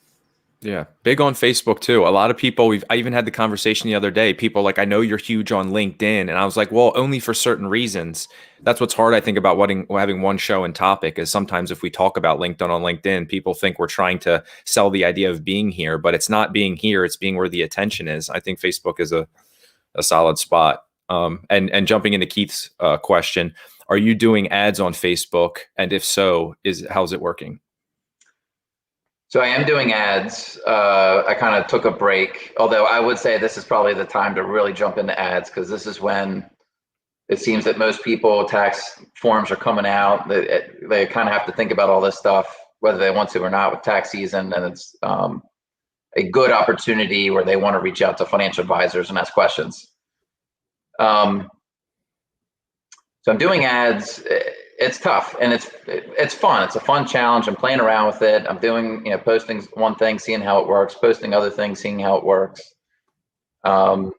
Yeah. Big on Facebook too. A lot of people, I even had the conversation the other day. People like, I know you're huge on LinkedIn. And I was like, well, only for certain reasons. That's what's hard, I think, about having one show and topic is sometimes if we talk about LinkedIn on LinkedIn, people think we're trying to sell the idea of being here, but it's not being here. It's being where the attention is. I think Facebook is a solid spot. And jumping into Keith's question, are you doing ads on Facebook? And if so, how's it working? So I am doing ads. I kind of took a break, although I would say this is probably the time to really jump into ads because this is when it seems that most people, tax forms are coming out. They kind of have to think about all this stuff, whether they want to or not with tax season. And it's a good opportunity where they want to reach out to financial advisors and ask questions. So I'm doing ads. It's tough and it's fun. It's a fun challenge. I'm playing around with it. I'm doing, posting one thing, seeing how it works, posting other things, seeing how it works. And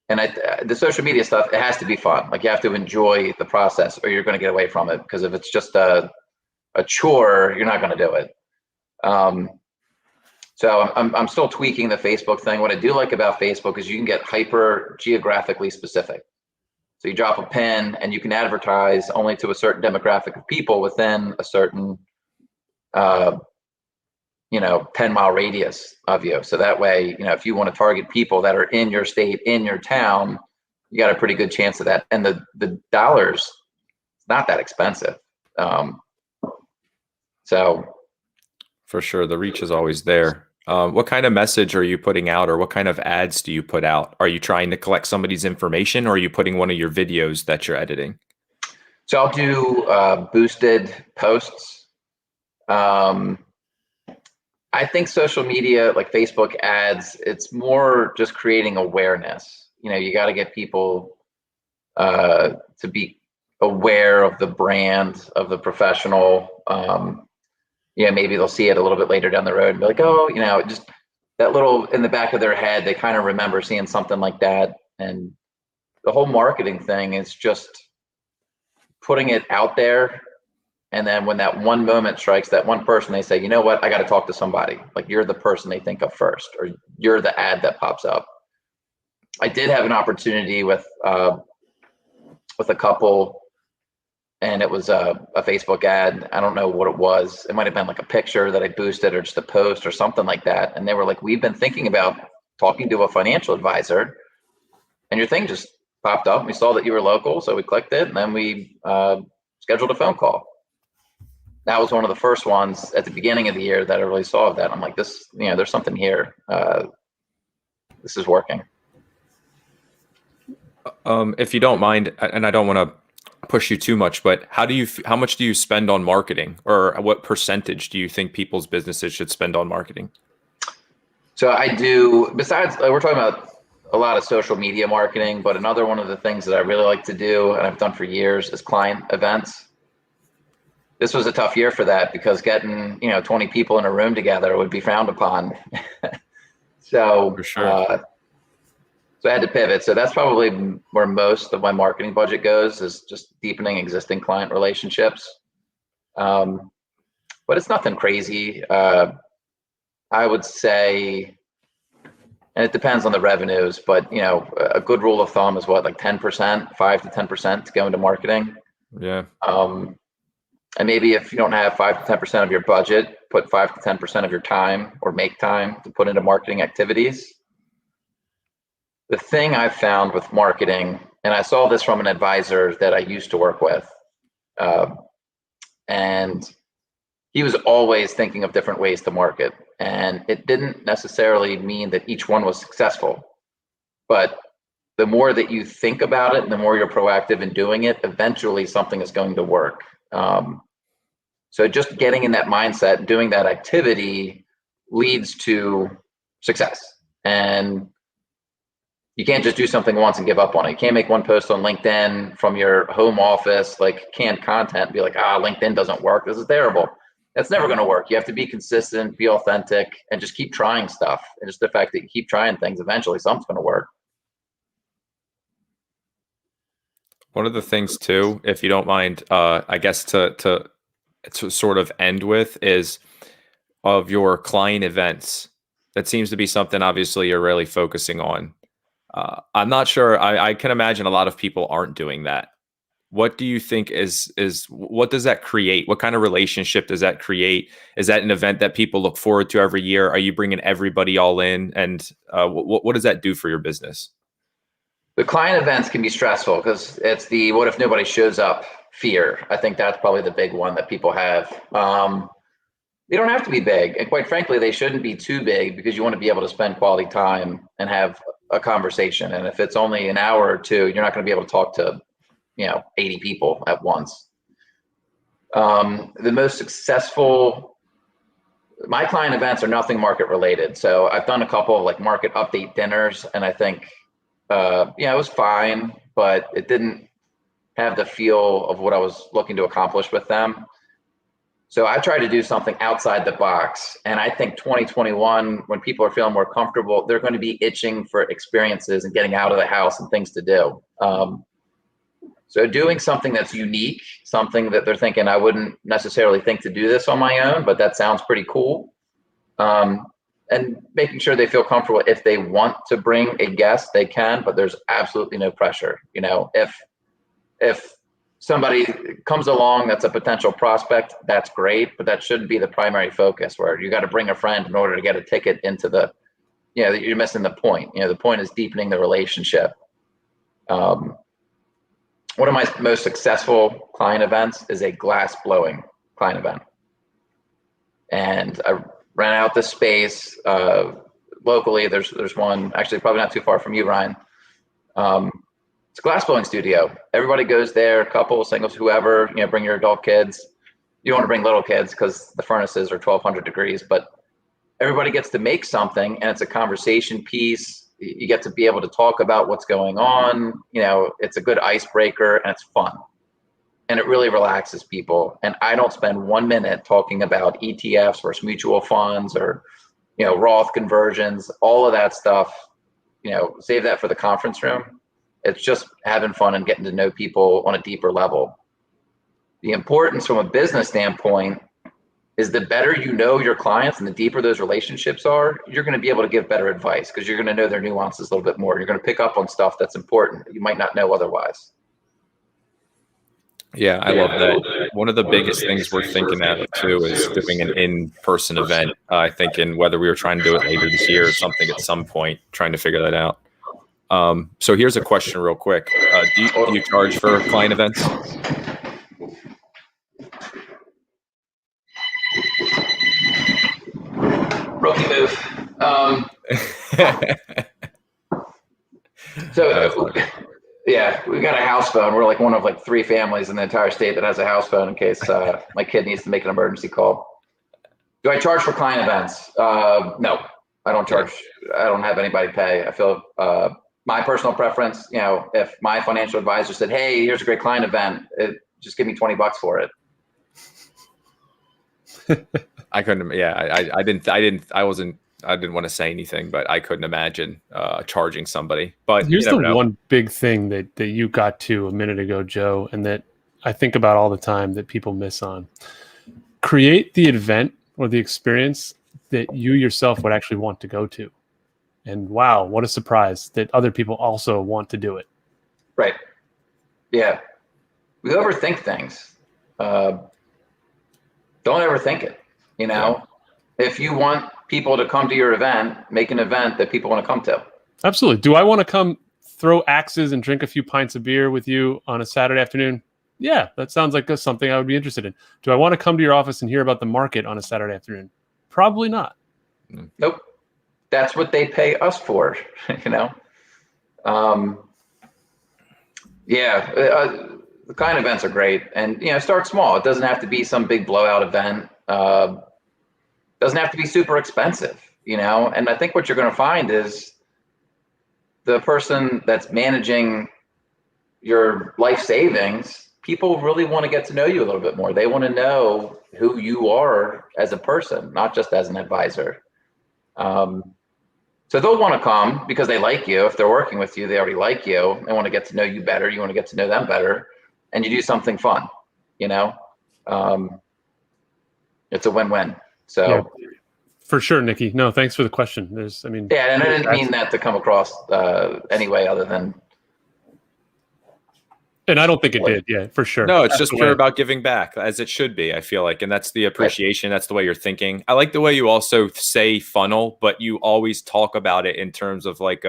the social media stuff, it has to be fun. Like you have to enjoy the process or you're going to get away from it. Because if it's just a chore, you're not going to do it. So I'm still tweaking the Facebook thing. What I do like about Facebook is you can get hyper geographically specific. So you drop a pin and you can advertise only to a certain demographic of people within a certain, 10-mile radius of you. So that way, if you want to target people that are in your state, in your town, you got a pretty good chance of that. And the dollars, it's not that expensive. So for sure, the reach is always there. What kind of message are you putting out or what kind of ads do you put out? Are you trying to collect somebody's information or are you putting one of your videos that you're editing? So I'll do boosted posts. I think social media like Facebook ads, it's more just creating awareness. You got to get people to be aware of the brand, of the professional. Maybe they'll see it a little bit later down the road and be like, oh, just that little in the back of their head, they kind of remember seeing something like that. And the whole marketing thing is just putting it out there. And then when that one moment strikes that one person, they say, you know what, I got to talk to somebody. Like you're the person they think of first, or you're the ad that pops up. I did have an opportunity with a couple, and it was a Facebook ad. I don't know what it was. It might have been like a picture that I boosted or just a post or something like that. And they were like, we've been thinking about talking to a financial advisor, and your thing just popped up. We saw that you were local, so we clicked it, and then we scheduled a phone call. That was one of the first ones at the beginning of the year that I really saw of that. I'm like, this, there's something here. This is working. If you don't mind, and I don't want to push you too much, but how much do you spend on marketing, or what percentage do you think people's businesses should spend on marketing? So I do, besides, we're talking about a lot of social media marketing, but another one of the things that I really like to do, and I've done for years, is client events. This was a tough year for that because getting 20 people in a room together would be frowned upon. So for sure. So I had to pivot. So that's probably where most of my marketing budget goes, is just deepening existing client relationships. But it's nothing crazy. I would say, and it depends on the revenues, but a good rule of thumb is what, like 10%, 5 to 10% to go into marketing. Yeah. And maybe if you don't have 5 to 10% of your budget, put 5 to 10% of your time or make time to put into marketing activities. The thing I've found with marketing, and I saw this from an advisor that I used to work with, and he was always thinking of different ways to market. And it didn't necessarily mean that each one was successful, but the more that you think about it and the more you're proactive in doing it, eventually something is going to work. So just getting in that mindset, doing that activity leads to success. And you can't just do something once and give up on it. You can't make one post on LinkedIn from your home office, like canned content, and be like, LinkedIn doesn't work. This is terrible. That's never going to work. You have to be consistent, be authentic, and just keep trying stuff. And just the fact that you keep trying things, eventually something's going to work. One of the things too, if you don't mind, I guess to sort of end with is of your client events. That seems to be something obviously you're really focusing on. I'm not sure. I can imagine a lot of people aren't doing that. What do you think is what does that create? What kind of relationship does that create? Is that an event that people look forward to every year? Are you bringing everybody all in? And what does that do for your business? The client events can be stressful because it's the what if nobody shows up fear. I think that's probably the big one that people have. They don't have to be big. And quite frankly, they shouldn't be too big because you want to be able to spend quality time and have a conversation. And if it's only an hour or two, you're not going to be able to talk to, 80 people at once. The most successful, my client events are nothing market related. So I've done a couple of like market update dinners, and I think, it was fine, but it didn't have the feel of what I was looking to accomplish with them. So I try to do something outside the box. And I think 2021, when people are feeling more comfortable, they're going to be itching for experiences and getting out of the house and things to do. So doing something that's unique, something that they're thinking, I wouldn't necessarily think to do this on my own, but that sounds pretty cool. And making sure they feel comfortable. If they want to bring a guest, they can, but there's absolutely no pressure. If somebody comes along that's a potential prospect, that's great, but that shouldn't be the primary focus, where you got to bring a friend in order to get a ticket into the, you're missing the point. The point is deepening the relationship. One of my most successful client events is a glass blowing client event. And I ran out the space locally. There's one actually probably not too far from you, Ryan. It's a glass blowing studio. Everybody goes there, couples, singles, whoever, bring your adult kids. You don't want to bring little kids because the furnaces are 1200 degrees, but everybody gets to make something, and it's a conversation piece. You get to be able to talk about what's going on. It's a good icebreaker, and it's fun. And it really relaxes people. And I don't spend 1 minute talking about ETFs versus mutual funds or, Roth conversions, all of that stuff. Save that for the conference room. It's just having fun and getting to know people on a deeper level. The importance from a business standpoint is the better you know your clients and the deeper those relationships are, you're going to be able to give better advice because you're going to know their nuances a little bit more. You're going to pick up on stuff that's important that you might not know otherwise. Yeah, I love that. One of the biggest things we're thinking at too is doing an in-person event. I think in whether we were trying to do it later this year or something at some point, trying to figure that out. So here's a question real quick. Do you charge for client events? Rookie move. Yeah, we got a house phone. We're like one of like 3 families in the entire state that has a house phone in case my kid needs to make an emergency call. Do I charge for client events? No, I don't charge. I don't have anybody pay. I feel my personal preference, if my financial advisor said, hey, here's a great client event, just give me $20 for it. I couldn't. Yeah, I didn't want to say anything, but I couldn't imagine charging somebody. But here's the one big thing that you got to a minute ago, Joe, and that I think about all the time that people miss on. Create the event or the experience that you yourself would actually want to go to. And wow, what a surprise that other people also want to do it. Right. Yeah. We overthink things. Don't overthink it. Yeah. If you want people to come to your event, make an event that people want to come to. Absolutely. Do I want to come throw axes and drink a few pints of beer with you on a Saturday afternoon? Yeah, that sounds like something I would be interested in. Do I want to come to your office and hear about the market on a Saturday afternoon? Probably not. Nope. That's what they pay us for, The client events are great. And, start small. It doesn't have to be some big blowout event. Doesn't have to be super expensive, And I think what you're going to find is the person that's managing your life savings, people really want to get to know you a little bit more. They want to know who you are as a person, not just as an advisor. So they'll want to come because they like you. If they're working with you, they already like you. They want to get to know you better. You want to get to know them better, and you do something fun, you know? It's a win-win. So yeah, for sure, Nikki. No, thanks for the question. Yeah, and I didn't mean that to come across any way other than. And I don't think it did. Yeah, for sure. No, it's just pure about giving back, as it should be, I feel like. And that's the appreciation. Right. That's the way you're thinking. I like the way you also say funnel, but you always talk about it in terms of like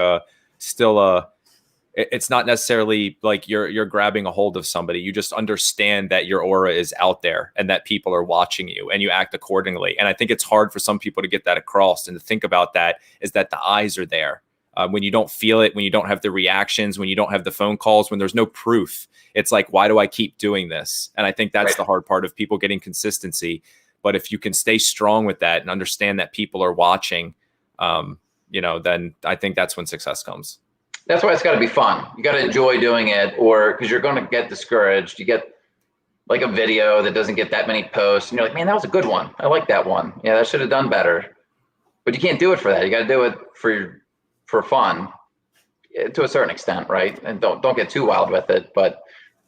it's not necessarily like you're grabbing a hold of somebody. You just understand that your aura is out there and that people are watching you and you act accordingly. And I think it's hard for some people to get that across, and to think about that is that the eyes are there. When you don't feel it, when you don't have the reactions, when you don't have the phone calls, when there's no proof, it's like, why do I keep doing this? And I think that's the hard part of people getting consistency. But if you can stay strong with that and understand that people are watching, then I think that's when success comes. That's why it's got to be fun. You got to enjoy doing it, or because you're going to get discouraged. You get like a video that doesn't get that many posts, and you're like, man, that was a good one. I like that one. Yeah, that should have done better. But you can't do it for that. You got to do it for fun to a certain extent, right? And don't get too wild with it, but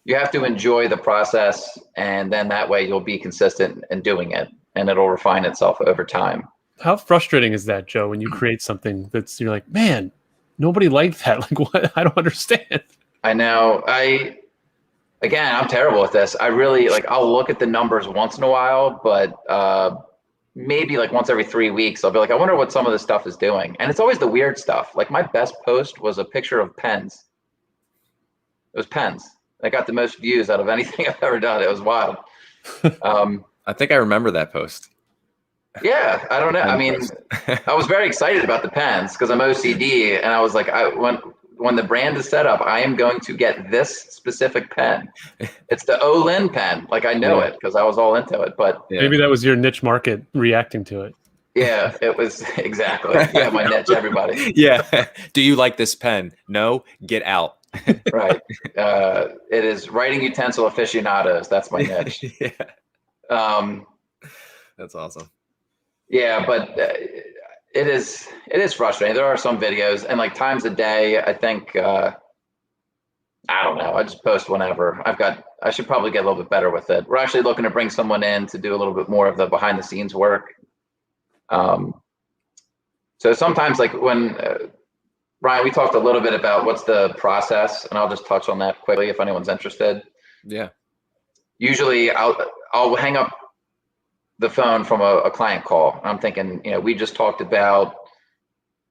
you have to enjoy the process, and then that way you'll be consistent in doing it, and it'll refine itself over time. How frustrating is that, Joe, when you create something you're like, man, nobody liked that. Like, what? I don't understand. I know. I'm terrible at this. I really I'll look at the numbers once in a while, but maybe like once every 3 weeks, I'll be like, I wonder what some of this stuff is doing. And it's always the weird stuff. Like my best post was a picture of pens. It was pens. I got the most views out of anything I've ever done. It was wild. I think I remember that post. Yeah, I don't know. I mean, I was very excited about the pens because I'm OCD, and I was like, when the brand is set up, I am going to get this specific pen. It's the Olin pen. Like I know it because I was all into it. But maybe that was your niche market reacting to it. Yeah, it was exactly. Yeah, my niche. Everybody. Yeah. Do you like this pen? No. Get out. Right. It is writing utensil aficionados. That's my niche. Yeah. That's awesome. Yeah, but it is frustrating. There are some videos, and like times a day, I think, I don't know. I just post whenever. I should probably get a little bit better with it. We're actually looking to bring someone in to do a little bit more of the behind the scenes work. So sometimes like when, Ryan, we talked a little bit about what's the process, and I'll just touch on that quickly if anyone's interested. Yeah. Usually I'll hang up the phone from a client call. I'm thinking, we just talked about,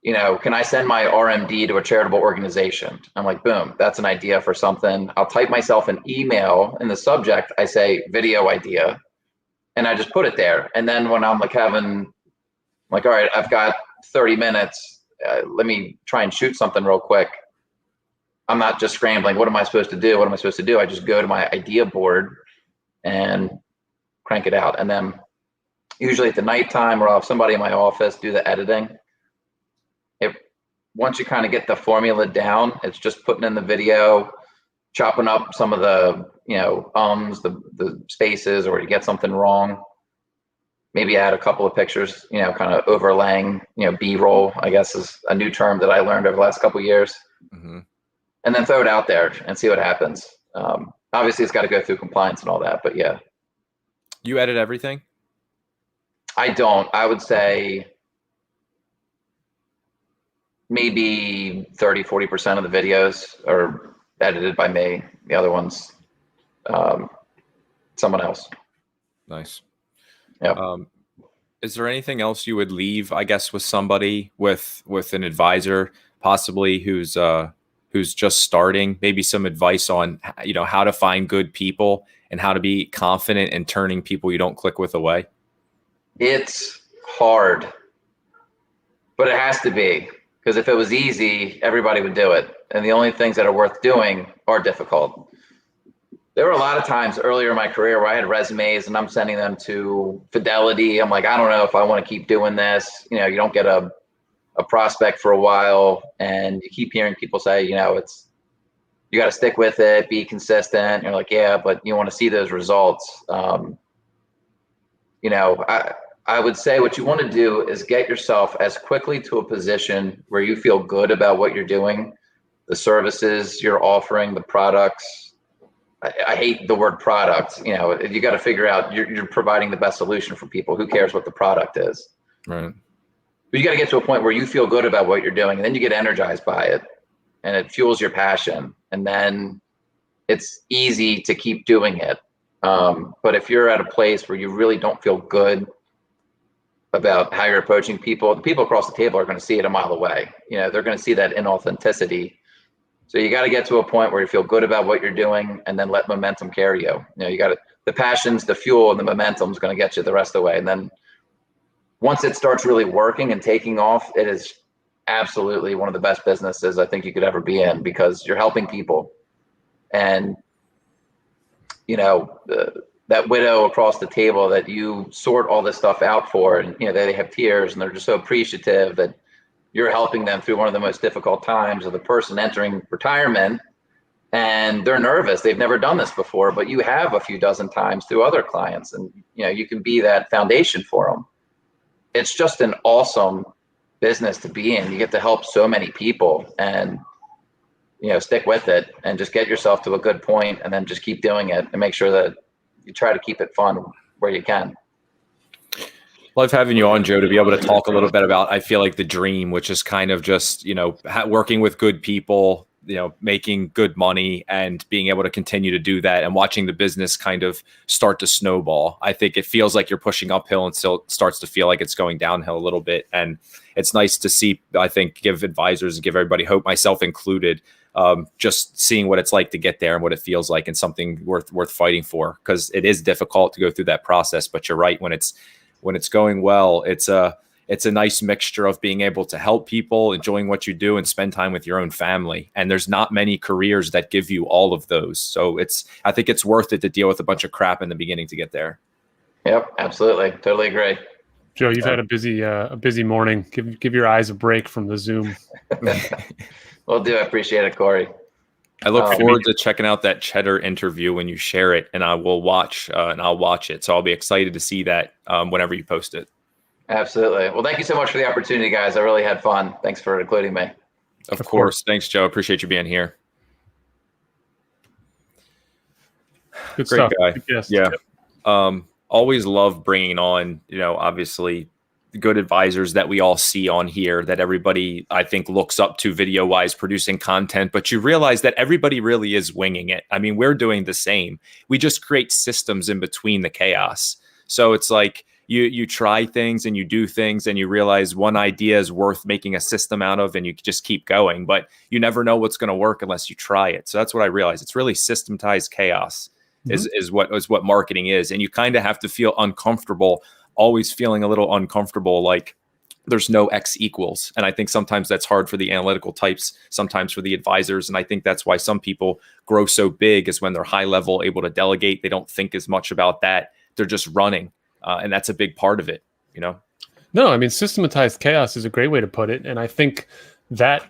can I send my RMD to a charitable organization? I'm like, boom, that's an idea for something. I'll type myself an email in the subject. I say video idea, and I just put it there. And then when I'm all right, I've got 30 minutes. Let me try and shoot something real quick. I'm not just scrambling. What am I supposed to do? What am I supposed to do? I just go to my idea board and crank it out. And then usually at the nighttime, or I'll have somebody in my office do the editing. Once you kind of get the formula down, it's just putting in the video, chopping up some of the, the spaces, or you get something wrong. Maybe add a couple of pictures, kind of overlaying, B-roll, I guess is a new term that I learned over the last couple of years. Mm-hmm. And then throw it out there and see what happens. Obviously, it's got to go through compliance and all that, but yeah. You edit everything? I don't. I would say maybe 30-40% of the videos are edited by me. The other ones, someone else. Nice. Yeah. Is there anything else you would leave, I guess, with somebody, with an advisor, possibly who's just starting? Maybe some advice on how to find good people and how to be confident in turning people you don't click with away. It's hard, but it has to be, because if it was easy, everybody would do it. And the only things that are worth doing are difficult. There were a lot of times earlier in my career where I had resumes and I'm sending them to Fidelity. I'm like, I don't know if I want to keep doing this. You don't get a a prospect for a while and you keep hearing people say, you got to stick with it, be consistent. You're like, yeah, but you want to see those results. I would say what you want to do is get yourself as quickly to a position where you feel good about what you're doing, the services you're offering, the products. I hate the word product. You got to figure out you're providing the best solution for people. Who cares what the product is? Right. But you got to get to a point where you feel good about what you're doing, and then you get energized by it, and it fuels your passion, and then it's easy to keep doing it. But if you're at a place where you really don't feel good about how you're approaching people, the people across the table are going to see it a mile away. They're going to see that inauthenticity. So you got to get to a point where you feel good about what you're doing, and then let momentum carry you. You got the passion's the fuel, and the momentum's going to get you the rest of the way. And then once it starts really working and taking off, it is absolutely one of the best businesses I think you could ever be in, because you're helping people. And that widow across the table that you sort all this stuff out for, and they have tears and they're just so appreciative that you're helping them through one of the most difficult times, of the person entering retirement, and they're nervous. They've never done this before, but you have a few dozen times through other clients, and you can be that foundation for them. It's just an awesome business to be in. You get to help so many people, and stick with it and just get yourself to a good point, and then just keep doing it, and make sure that you try to keep it fun where you can. Love having you on, Joe, to be able to talk a little bit about, I feel like, the dream, which is kind of just, working with good people, making good money, and being able to continue to do that, and watching the business kind of start to snowball. I think it feels like you're pushing uphill and still starts to feel like it's going downhill a little bit. And it's nice to see, I think, give advisors and give everybody hope, myself included, just seeing what it's like to get there and what it feels like, and something worth fighting for, because it is difficult to go through that process. But you're right, when it's going well, it's a nice mixture of being able to help people, enjoying what you do, and spend time with your own family. And there's not many careers that give you all of those. So I think it's worth it to deal with a bunch of crap in the beginning to get there. Yep, absolutely. Totally agree. Joe, you've had a busy morning. Give your eyes a break from the Zoom. Will do. I appreciate it, Corey. I look forward to checking out that Cheddar interview when you share it, and I will watch I'll watch it. So I'll be excited to see that whenever you post it. Absolutely. Well, thank you so much for the opportunity, guys. I really had fun. Thanks for including me. Of course. Thanks, Joe. Appreciate you being here. Good Great stuff. guy. Yes. Yeah. Always love bringing on, obviously, good advisors that we all see on here, that everybody, I think, looks up to video wise, producing content, but you realize that everybody really is winging it. I mean, we're doing the same. We just create systems in between the chaos. So it's like you try things and you do things, and you realize one idea is worth making a system out of, and you just keep going, but you never know what's going to work unless you try it. So that's what I realized. It's really systematized chaos is what marketing is. And you kind of have to feel uncomfortable, always feeling a little uncomfortable, like there's no X equals. And I think sometimes that's hard for the analytical types, sometimes for the advisors. And I think that's why some people grow so big, is when they're high level, able to delegate. They don't think as much about that. They're just running. And that's a big part of it, No, I mean, systematized chaos is a great way to put it. And I think that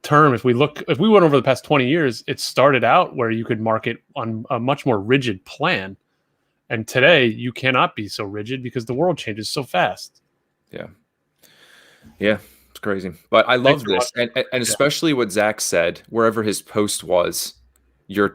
term, if we went over the past 20 years, it started out where you could market on a much more rigid plan. And today you cannot be so rigid because the world changes so fast. Yeah. It's crazy. But I love this. And especially what Zach said, wherever his post was, Joe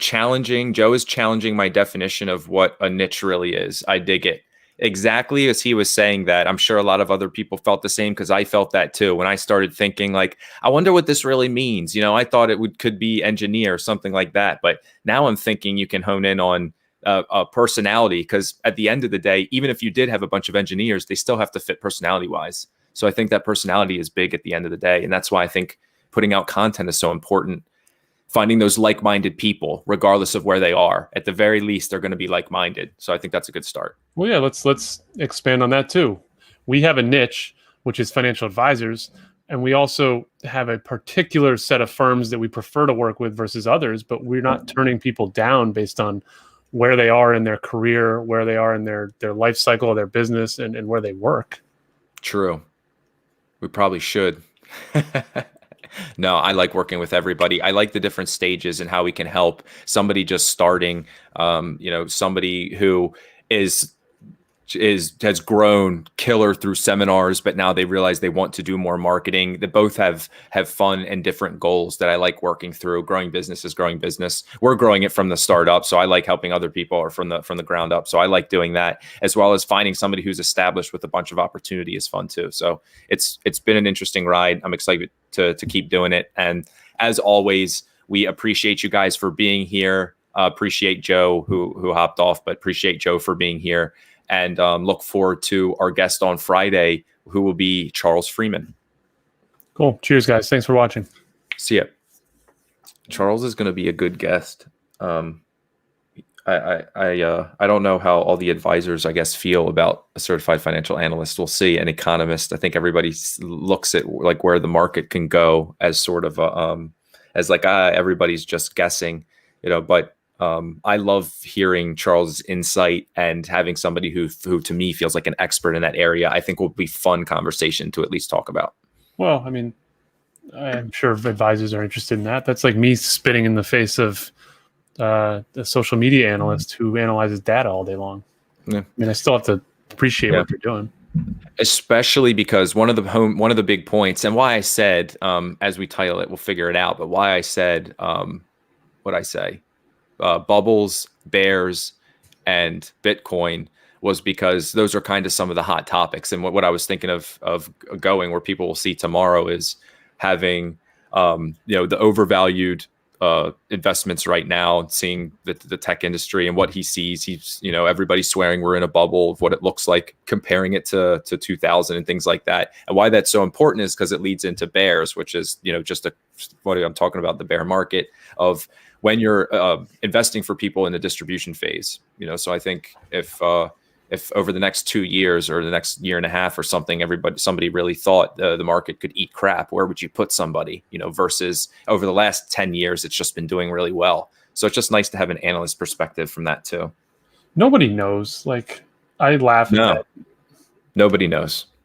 is challenging my definition of what a niche really is. I dig it. Exactly as he was saying that, I'm sure a lot of other people felt the same, because I felt that too. When I started thinking, like, I wonder what this really means. I thought it could be engineer or something like that. But now I'm thinking you can hone in on a personality, because at the end of the day, even if you did have a bunch of engineers, they still have to fit personality wise. So I think that personality is big at the end of the day. And that's why I think putting out content is so important. Finding those like-minded people, regardless of where they are, at the very least, they're going to be like-minded. So I think that's a good start. Well, yeah, let's expand on that too. We have a niche, which is financial advisors. And we also have a particular set of firms that we prefer to work with versus others, but we're not turning people down based on where they are in their career, where they are in their life cycle of their business, and where they work. True. We probably should. No, I like working with everybody. I like the different stages and how we can help somebody just starting, somebody who has grown killer through seminars, but now they realize they want to do more marketing. They both have fun and different goals that I like working through. Growing business is growing business. We're growing it from the start up, so I like helping other people, or from the ground up. So I like doing that, as well as finding somebody who's established with a bunch of opportunity is fun too. So it's been an interesting ride. I'm excited to keep doing it. And as always, we appreciate you guys for being here. Appreciate Joe who hopped off, but appreciate Joe for being here. And look forward to our guest on Friday, who will be Charles Freeman. Cool. Cheers, guys. Thanks for watching. See ya. Charles is going to be a good guest. I don't know how all the advisors, I guess, feel about a certified financial analyst. We'll see. An economist. I think everybody looks at like where the market can go as sort of everybody's just guessing, but. I love hearing Charles' insight and having somebody who to me feels like an expert in that area. I think will be fun conversation to at least talk about. Well, I mean, I'm sure advisors are interested in that. That's like me spitting in the face of a social media analyst who analyzes data all day long. Yeah. I mean, I still have to appreciate what they're doing. Especially because one of the big points, and why I said, as we title it, we'll figure it out, but why I said what I say. Bubbles, bears, and Bitcoin was because those are kind of some of the hot topics. And what I was thinking of going where people will see tomorrow is having, the overvalued investments right now, and seeing the tech industry and what he sees. He's, everybody's swearing we're in a bubble of what it looks like, comparing it to 2000 and things like that. And why that's so important is because it leads into bears, which is, just what I'm talking about, the bear market of when you're investing for people in the distribution phase. So I think if over the next 2 years or the next year and a half or something, somebody really thought the market could eat crap, where would you put somebody, versus over the last 10 years, it's just been doing really well. So it's just nice to have an analyst perspective from that too. Nobody knows. Like, I laugh at that. Nobody knows.